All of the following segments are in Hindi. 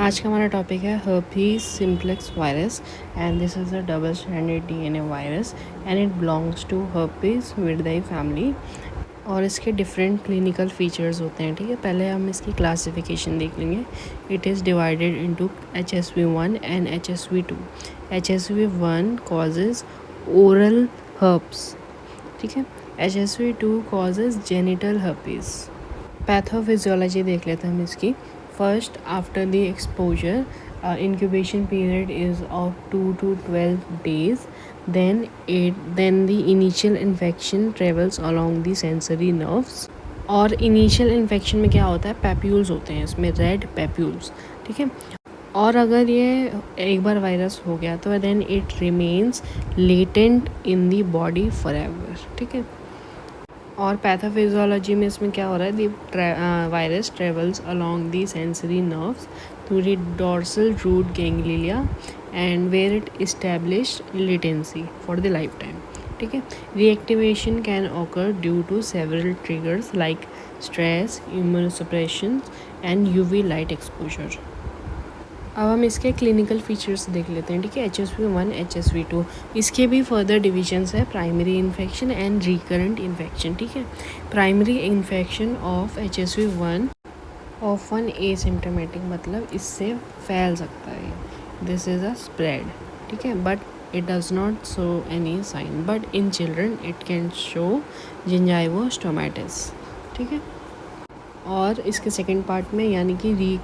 आज का हमारा टॉपिक है herpes simplex virus and this is a double stranded DNA virus and it belongs to herpes विरिdae फैमिली। और इसके डिफरेंट क्लिनिकल फीचर्स होते हैं। ठीक है, पहले हम इसकी क्लासिफिकेशन देख लेंगे। It is divided into HSV1 and HSV2। HSV1 causes oral herpes, ठीक है। HSV2 causes genital herpes। Pathophysiology देख लेते हैं हम इसकी। First, after the exposure incubation period is of 2 to 12 days. Then the initial infection travels along the sensory nerves. और इनिशियल इन्फेक्शन में क्या होता है, पैप्यूल्स होते हैं इसमें, रेड पैप्यूल्स, ठीक है। और अगर ये एक बार वायरस हो गया तो then it remains latent in the body forever, ठीक है। और पैथोफिजियोलॉजी में इसमें क्या हो रहा है, the virus travels along the sensory nerves through the dorsal root ganglia and where it establish latency for the lifetime, ठीक है। Reactivation can occur due to several triggers like stress, immunosuppression and UV light exposure. अब हम इसके क्लिनिकल फीचर्स देख लेते हैं, ठीक है। HSV1, HSV2, इसके भी फर्दर डिविजन्स है, primary infection and recurrent infection, ठीक है। Primary infection of HSV1 often asymptomatic, मतलब इससे फैल सकता है, दिस इज़ अ स्प्रेड, ठीक है, but it does not show any sign, but in children it can show gingivostomatitis, ठीक है। और इसके सेकेंड पार्ट में यानी कि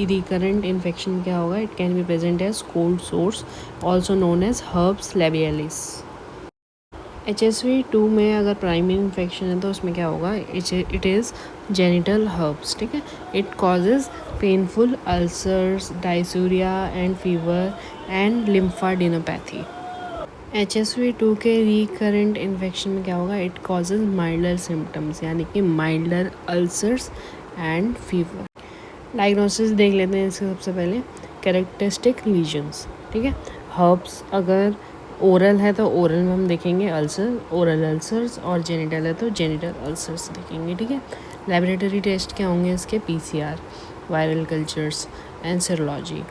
रिकरेंट इन्फेक्शन क्या होगा, it can be present as cold sores also known as herpes labialis. HSV2 में अगर प्राइमरी इन्फेक्शन है तो उसमें क्या होगा, इट इज़ जेनिटल हर्ब्स, ठीक है। It causes painful ulcers, dysuria and fever and lymphadenopathy. HSV2 के रिकरेंट इन्फेक्शन में क्या होगा, इट कॉजेज माइल्डर सिम्टम्स यानी कि milder ulcers and fever. Diagnosis देख लेते हैं इसके सबसे पहले। कैरेक्टरिस्टिक लीजन्स, ठीक है। हर्ब्स अगर ओरल है तो ओरल में हम देखेंगे अल्सर, ओरल अल्सर्स, और जेनिटल है तो जेनिटल अल्सर्स देखेंगे, ठीक है। लेबोरेटरी टेस्ट क्या होंगे इसके, PCR, viral cultures and serology.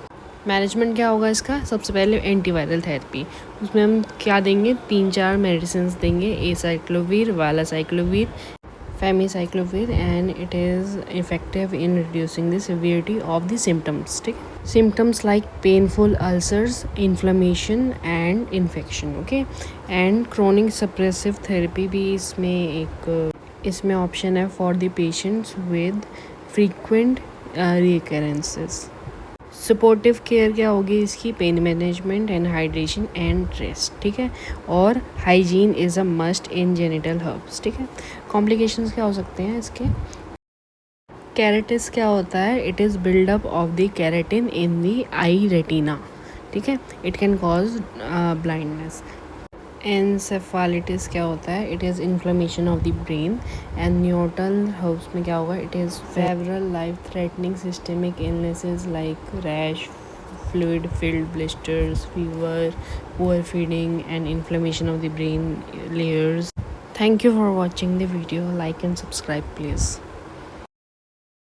Management क्या होगा इसका, सबसे पहले एंटीवायरल थेरेपी, उसमें हम क्या देंगे, 3-4 मेडिसिन देंगे, acyclovir, valacyclovir, famciclovir, and it is effective in reducing the severity of the symptoms, ठीक है। Symptoms like painful ulcers, inflammation and infection, okay. And chronic suppressive therapy भी इसमें ऑप्शन है for the patients with frequent recurrences. Supportive care क्या होगी इसकी, pain management and hydration and rest, ठीक है। और hygiene is a must in genital herpes, ठीक है। कॉम्प्लिकेशंस क्या हो सकते हैं इसके, कैरेटिस क्या होता है, it is buildup of the keratin in the eye retina, ठीक है। It can cause blindness. Encephalitis क्या होता है, it is inflammation of the brain. And neonatal herpes में क्या होगा, it is several life threatening systemic illnesses like rash, fluid filled blisters, fever, poor feeding and inflammation of the brain layers. Thank you for watching the video. Like and subscribe please.